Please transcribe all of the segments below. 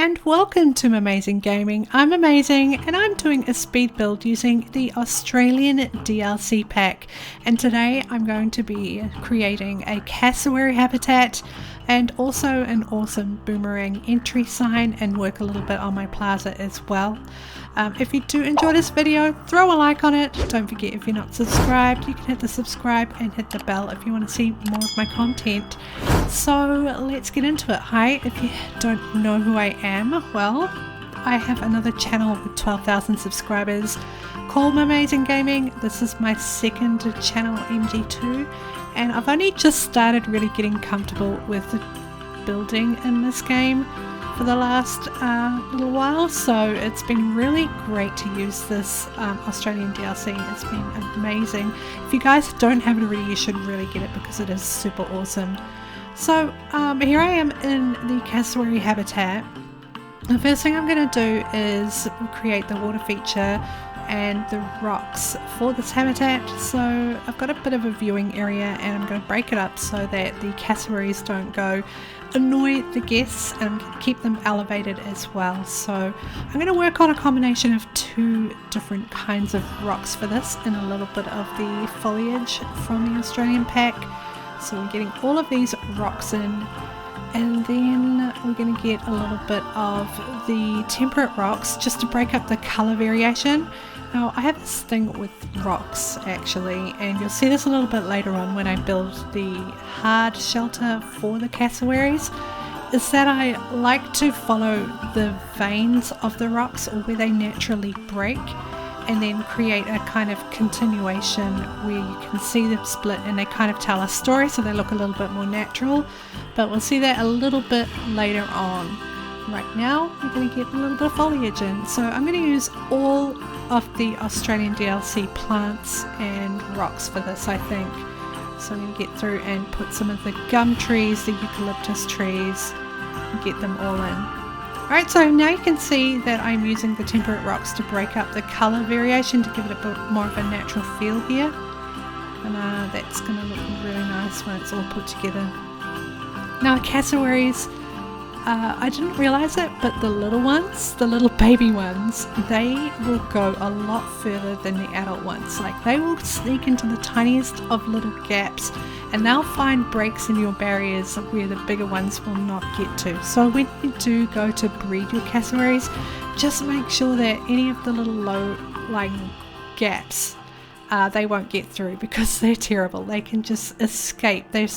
and welcome to Mumazing Gaming. I'm Mumazing and I'm doing a speed build using the Australian DLC pack, and today I'm going to be creating a Cassowary Habitat and also an awesome Boomerang entry sign, and work a little bit on my plaza as well. If you do enjoy this video, throw a like on it. Don't forget, if you're not subscribed, you can hit the subscribe and hit the bell if you want to see more of my content. So let's get into it. Hi, if you don't know who I am, well, I have another channel with 12,000 subscribers called Mumazing Gaming. This is my second channel, MG2, and I've only just started really getting comfortable with building in this game for the last little while, so it's been really great to use this Australian DLC. It's been amazing. If you guys don't have it already, you should really get it because it is super awesome. So here I am in the Cassowary Habitat. The first thing I'm going to do is create the water feature and the rocks for this habitat. So I've got a bit of a viewing area and I'm going to break it up so that the cassowaries don't go annoy the guests, and I'm going to keep them elevated as well. So I'm going to work on a combination of two different kinds of rocks for this and a little bit of the foliage from the Australian pack. So we're getting all of these rocks in, and then we're going to get a little bit of the temperate rocks just to break up the colour variation. Now I have this thing with rocks actually, and you'll see this a little bit later on when I build the hard shelter for the cassowaries, is that I like to follow the veins of the rocks, or where they naturally break, and then create a kind of continuation where you can see them split and they kind of tell a story, so they look a little bit more natural. But we'll see that a little bit later on. Right now we're going to get a little bit of foliage in, so I'm going to use all of the Australian DLC plants and rocks for this, I think. So I'm going to get through and put some of the gum trees, the eucalyptus trees, and get them all in. Alright, so now you can see that I'm using the temperate rocks to break up the colour variation to give it a bit more of a natural feel here. And that's going to look really nice when it's all put together. Now cassowaries, I didn't realise it, but the little ones, the little baby ones, they will go a lot further than the adult ones. Like, they will sneak into the tiniest of little gaps, and they'll find breaks in your barriers where the bigger ones will not get to. So when you do go to breed your cassowaries, just make sure that any of the little low-lying gaps they won't get through, because they're terrible. They can just escape. They're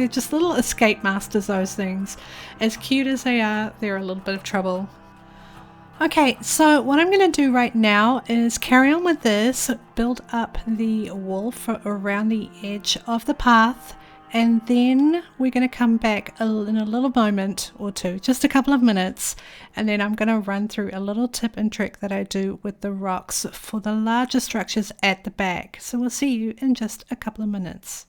just little escape masters, those things. As cute as they are, they're a little bit of trouble. Okay, so what I'm going to do right now is carry on with this, build up the wall for around the edge of the path, and then we're going to come back in a little moment or two, just a couple of minutes, and then I'm going to run through a little tip and trick that I do with the rocks for the larger structures at the back. So we'll see you in just a couple of minutes.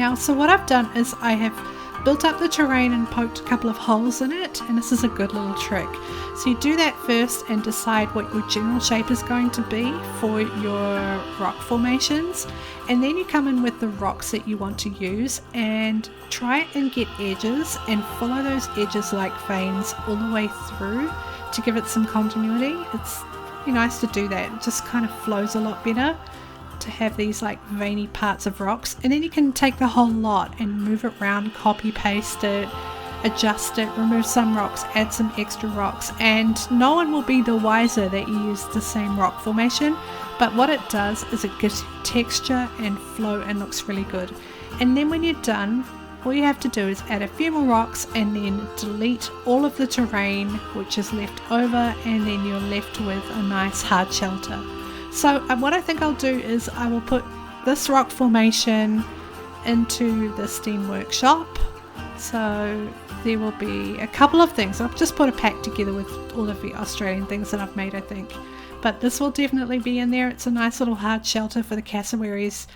Now, so what I've done is I have built up the terrain and poked a couple of holes in it, and this is a good little trick. So you do that first and decide what your general shape is going to be for your rock formations, and then you come in with the rocks that you want to use and try and get edges and follow those edges like veins all the way through to give it some continuity. It's nice to do that. It just kind of flows a lot better to have these like veiny parts of rocks, and then you can take the whole lot and move it around, copy paste it, adjust it, remove some rocks, add some extra rocks, and no one will be the wiser that you use the same rock formation. But what it does is it gives texture and flow and looks really good. And then when you're done, all you have to do is add a few more rocks and then delete all of the terrain which is left over, and then you're left with a nice hard shelter. So what I think I'll do is I will put this rock formation into the Steam workshop. So there will be a couple of things. I've just put a pack together with all of the Australian things that I've made, I think. But this will definitely be in there. It's a nice little hard shelter for the cassowaries,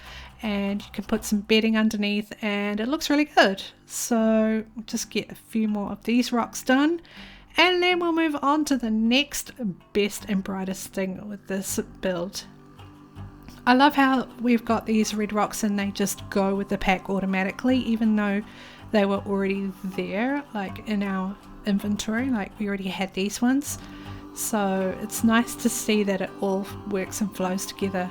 and you can put some bedding underneath, and it looks really good. So we'll just get a few more of these rocks done, and then we'll move on to the next best and brightest thing with this build. I love how we've got these red rocks and they just go with the pack automatically, even though they were already there, like in our inventory, like we already had these ones. So it's nice to see that it all works and flows together.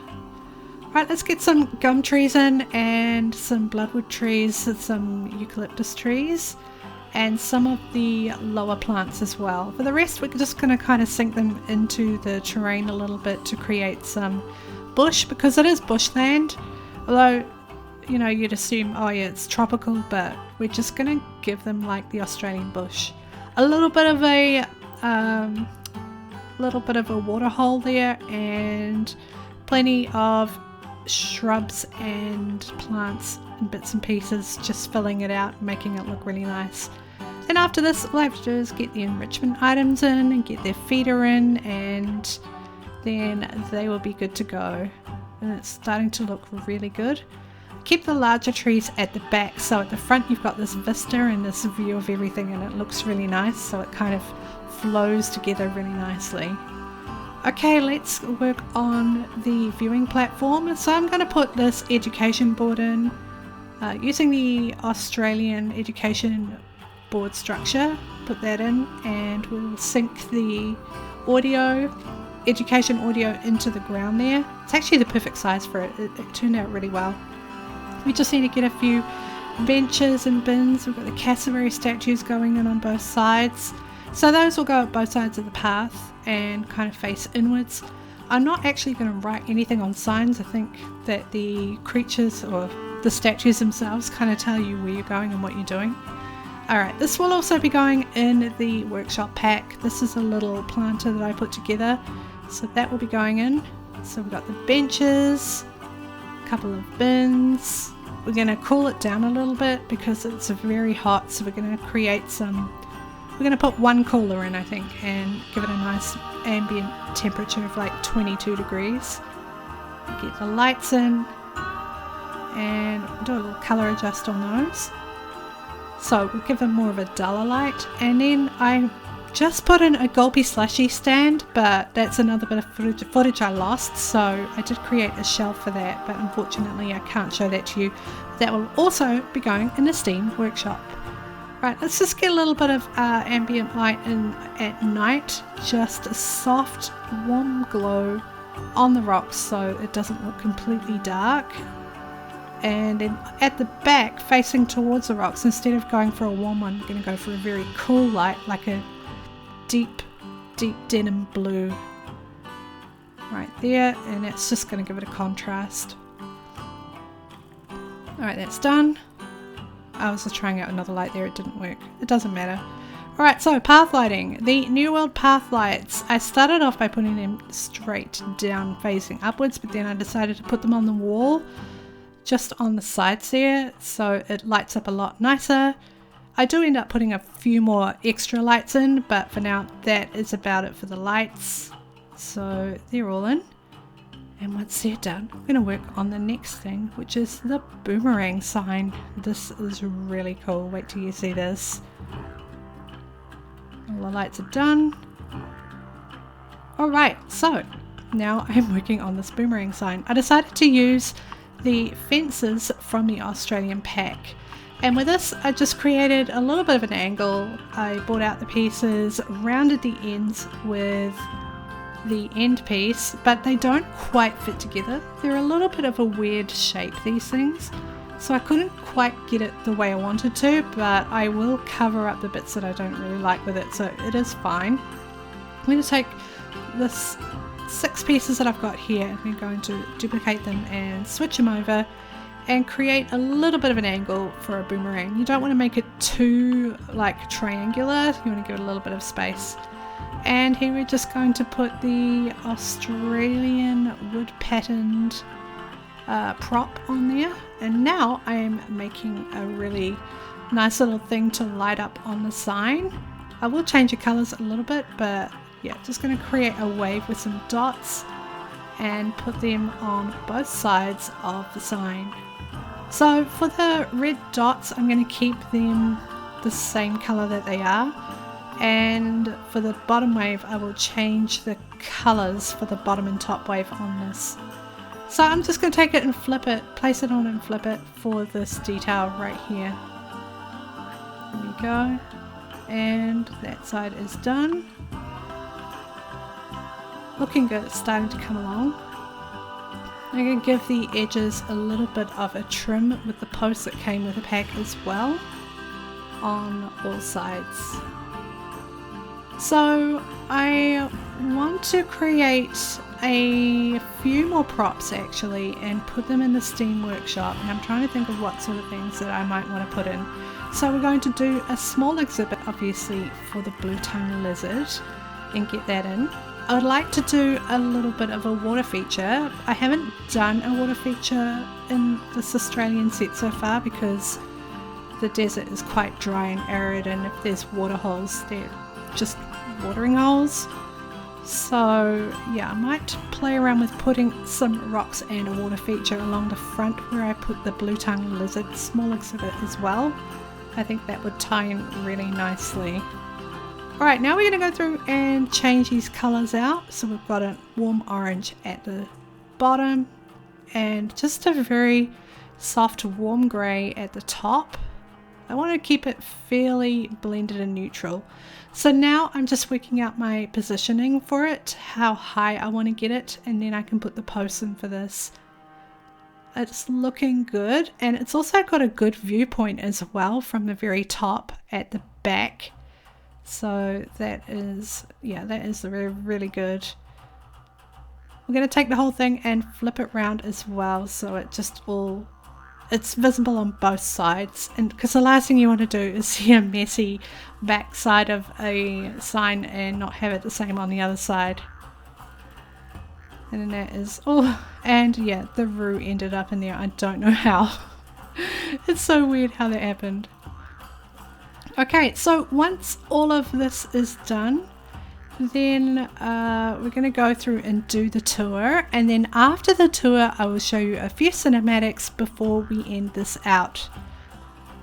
Right, let's get some gum trees in, and some bloodwood trees, some eucalyptus trees, and some of the lower plants as well. For the rest, we're just going to kind of sink them into the terrain a little bit to create some bush, because it is bushland. Although, you'd assume, oh yeah, it's tropical, but we're just going to give them like the Australian bush. A little bit of a water hole there, and plenty of shrubs and plants and bits and pieces, just filling it out, making it look really nice. And after this, all I have to do is get the enrichment items in and get their feeder in, and then they will be good to go. And it's starting to look really good. Keep the larger trees at the back, so at the front you've got this vista and this view of everything, and it looks really nice, so it kind of flows together really nicely. Okay, let's work on the viewing platform. So I'm going to put this education board in using the Australian education board structure. Put that in, and we'll sync the education audio into the ground there. It's actually the perfect size for it. It turned out really well. We just need to get a few benches and bins. We've got the cassowary statues going in on both sides. So those will go at both sides of the path and kind of face inwards. I'm not actually going to write anything on signs. I think that the creatures or the statues themselves kind of tell you where you're going and what you're doing. Alright, this will also be going in the workshop pack. This is a little planter that I put together, so that will be going in. So we've got the benches, a couple of bins. We're going to cool it down a little bit because it's very hot, so we're going to create some. We're going to put one cooler in, I think, and give it a nice ambient temperature of like 22 degrees. Get the lights in and do a little colour adjust on those. So we'll give them more of a duller light. And then I just put in a gulpy slushy stand, but that's another bit of footage I lost. So I did create a shelf for that, but unfortunately I can't show that to you. That will also be going in the Steam workshop. Right, let's just get a little bit of ambient light in at night. Just a soft, warm glow on the rocks so it doesn't look completely dark. And then at the back, facing towards the rocks, instead of going for a warm one, we're going to go for a very cool light, like a deep, deep denim blue. Right there, and it's just going to give it a contrast. Alright, that's done. I was just trying out another light there, it didn't work. It doesn't matter. Alright, so path lighting. The New World path lights. I started off by putting them straight down facing upwards, but then I decided to put them on the wall, just on the sides there, so it lights up a lot nicer. I do end up putting a few more extra lights in, but for now that is about it for the lights. So they're all in. And once they're done, I'm going to work on the next thing, which is the boomerang sign. This is really cool. Wait till you see this. All the lights are done. Alright, so now I'm working on this boomerang sign. I decided to use the fences from the Australian pack. And with this, I just created a little bit of an angle. I brought out the pieces, rounded the ends with the end piece, but they don't quite fit together. They're a little bit of a weird shape, these things. So I couldn't quite get it the way I wanted to, but I will cover up the bits that I don't really like with it, so it is fine. I'm going to take this 6 pieces that I've got here, and I'm going to duplicate them and switch them over and create a little bit of an angle for a boomerang. You don't want to make it too like triangular, you want to give it a little bit of space. And here we're just going to put the Australian wood patterned prop on there. And now I am making a really nice little thing to light up on the sign. I will change the colors a little bit, but yeah, just going to create a wave with some dots and put them on both sides of the sign. So for the red dots, I'm going to keep them the same color that they are. And for the bottom wave, I will change the colors for the bottom and top wave on this. So I'm just going to take it and flip it, place it on and flip it for this detail right here. There we go. And that side is done. Looking good, it's starting to come along. I'm going to give the edges a little bit of a trim with the posts that came with the pack as well on all sides. So I want to create a few more props actually and put them in the Steam workshop, and I'm trying to think of what sort of things that I might want to put in. So we're going to do a small exhibit obviously for the blue-tongued lizard and get that in. I would like to do a little bit of a water feature. I haven't done a water feature in this Australian set so far because the desert is quite dry and arid, and if there's water holes, they're just watering holes. So yeah, I might play around with putting some rocks and a water feature along the front where I put the blue-tongued lizard small exhibit as well. I think that would tie in really nicely. Alright, now we're going to go through and change these colours out. So we've got a warm orange at the bottom and just a very soft warm grey at the top. I want to keep it fairly blended and neutral. So now I'm just working out my positioning for it, how high I want to get it, and then I can put the posts in for this. It's looking good, and it's also got a good viewpoint as well from the very top at the back. So that is, yeah, that is really, really good. We're going to take the whole thing and flip it around as well, so it just all, it's visible on both sides. And because the last thing you want to do is see a messy back side of a sign and not have it the same on the other side. And then that is, oh, and yeah, the roo ended up in there. I don't know how. It's so weird how that happened. Okay, so once all of this is done, then we're going to go through and do the tour, and then after the tour I will show you a few cinematics before we end this out.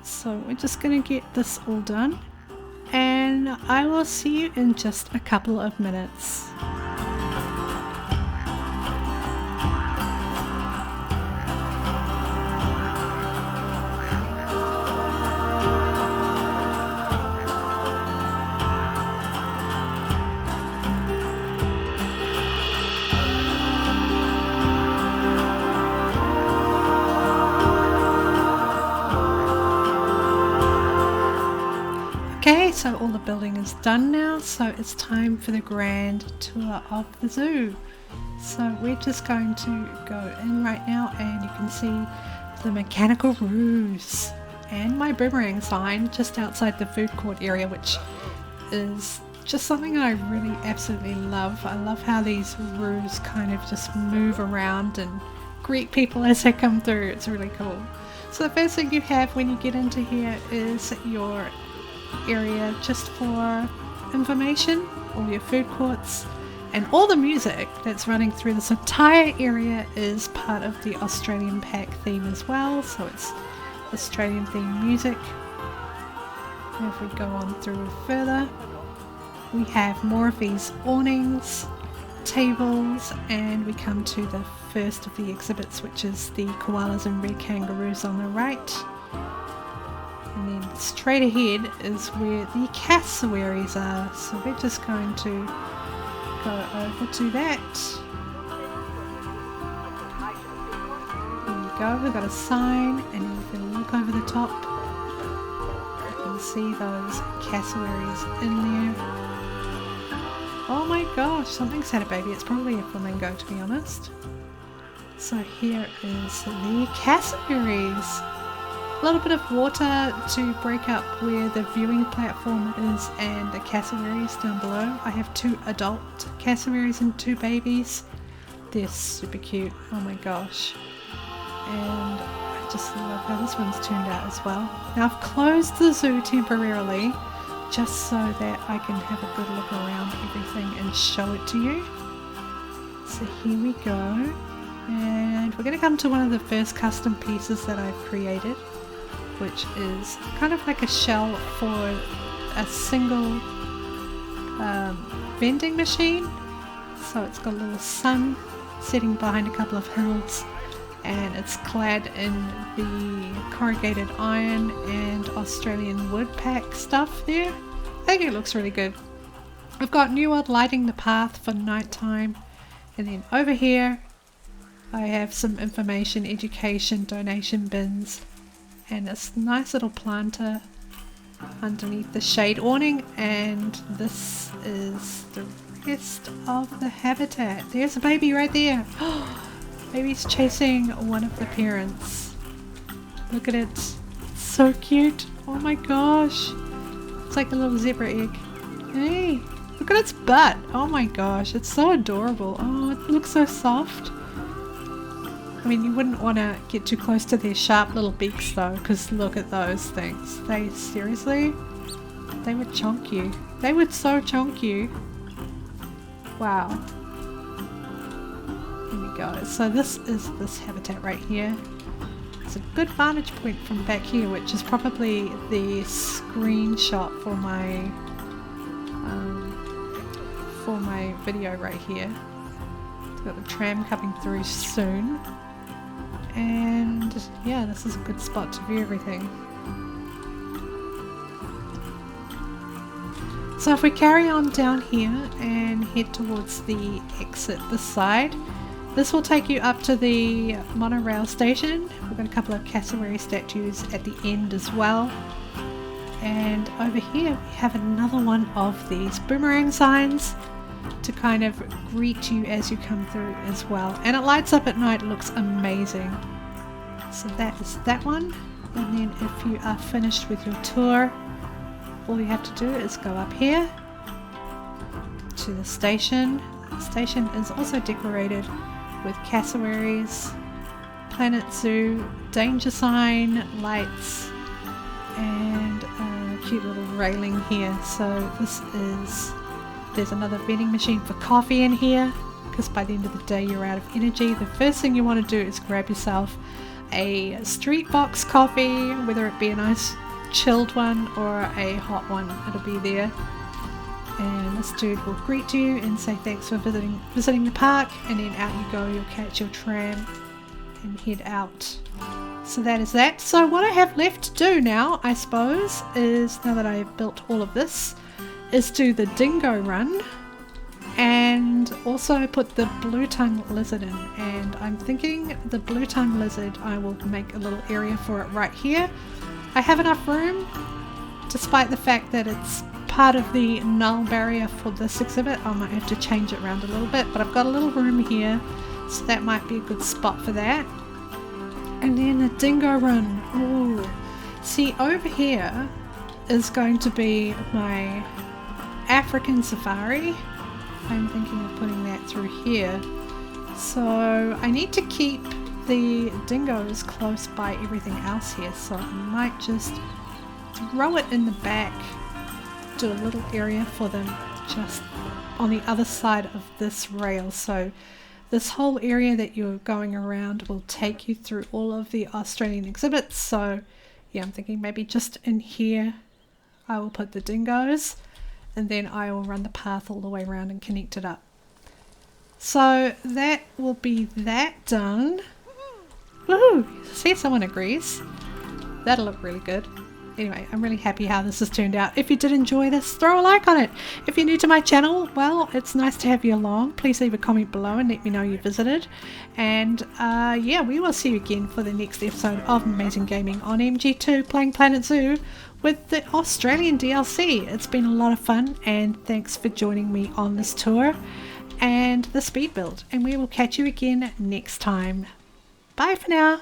So we're just going to get this all done, and I will see you in just a couple of minutes. Okay, so all the building is done now, so it's time for the grand tour of the zoo. So we're just going to go in right now, and you can see the mechanical roos and my boomerang sign just outside the food court area, which is just something I really absolutely love. I love how these roos kind of just move around and greet people as they come through. It's really cool. So the first thing you have when you get into here is your area just for information, all your food courts. And all the music that's running through this entire area is part of the Australian pack theme as well, so it's Australian themed music. And if we go on through further, we have more of these awnings, tables, and we come to the first of the exhibits, which is the koalas and red kangaroos on the right. And then straight ahead is where the cassowaries are, so we're just going to go over to that. There you go, we've got a sign, and if you look over the top, you can see those cassowaries in there. Oh my gosh, something's had a baby. It's probably a flamingo, to be honest. So here is the cassowaries. A little bit of water to break up where the viewing platform is and the cassowaries down below. I have 2 adult cassowaries and 2 babies. They're super cute. Oh my gosh. And I just love how this one's turned out as well. Now I've closed the zoo temporarily just so that I can have a good look around everything and show it to you. So here we go. And we're going to come to one of the first custom pieces that I've created, which is kind of like a shell for a single vending machine. So it's got a little sun sitting behind a couple of hills, and it's clad in the corrugated iron and Australian wood pack stuff there. I think it looks really good. I've got New World lighting the path for nighttime, and then over here I have some information, education, donation bins, and this nice little planter underneath the shade awning, and this is the rest of the habitat. There's a baby right there. Baby's chasing one of the parents. Look at it. It's so cute. Oh my gosh. It's like a little zebra egg. Hey, look at its butt. Oh my gosh, it's so adorable. Oh, it looks so soft. I mean, you wouldn't want to get too close to their sharp little beaks though, because look at those things. They seriously, they would chonk you. They would so chonk you. Wow. Here we go. So this is this habitat right here. It's a good vantage point from back here, which is probably the screenshot for my video right here. It's got the tram coming through soon. And yeah, this is a good spot to view everything. So if we carry on down here and head towards the exit this side, this will take you up to the Monorail Station. We've got a couple of cassowary statues at the end as well. And over here we have another one of these boomerang signs to kind of greet you as you come through as well. And it lights up at night, it looks amazing. So that is that one. And then if you are finished with your tour, all you have to do is go up here to the station. The station is also decorated with cassowaries, Planet Zoo, danger sign, lights, and a cute little railing here. So there's another vending machine for coffee in here, because by the end of the day you're out of energy. The first thing you want to do is grab yourself a street box coffee, whether it be a nice chilled one or a hot one, it'll be there. And this dude will greet you and say thanks for visiting the park, and then out you go. You'll catch your tram and head out. So that is that. So what I have left to do now, I suppose, is, now that I have built all of this, is do the dingo run and also put the blue tongue lizard in. And I'm thinking the blue tongue lizard, I will make a little area for it right here. I have enough room, despite the fact that it's part of the null barrier for this exhibit. I might have to change it around a little bit, but I've got a little room here, so that might be a good spot for that. And then a dingo run. Ooh. See, over here is going to be my African safari. I'm thinking of putting that through here. So I need to keep the dingoes close by everything else here, so I might just throw it in the back, do a little area for them just on the other side of this rail. So this whole area that you're going around will take you through all of the Australian exhibits. So yeah, I'm thinking maybe just in here I will put the dingoes, and then I will run the path all the way around and connect it up. So that will be that done. Woohoo! See, someone agrees. That'll look really good. Anyway, I'm really happy how this has turned out. If you did enjoy this, throw a like on it. If you're new to my channel, well, it's nice to have you along. Please leave a comment below and let me know you visited. And yeah, we will see you again for the next episode of Amazing Gaming on MG2 playing Planet Zoo with the Australian DLC. It's been a lot of fun, and thanks for joining me on this tour and the speed build. And we will catch you again next time. Bye for now.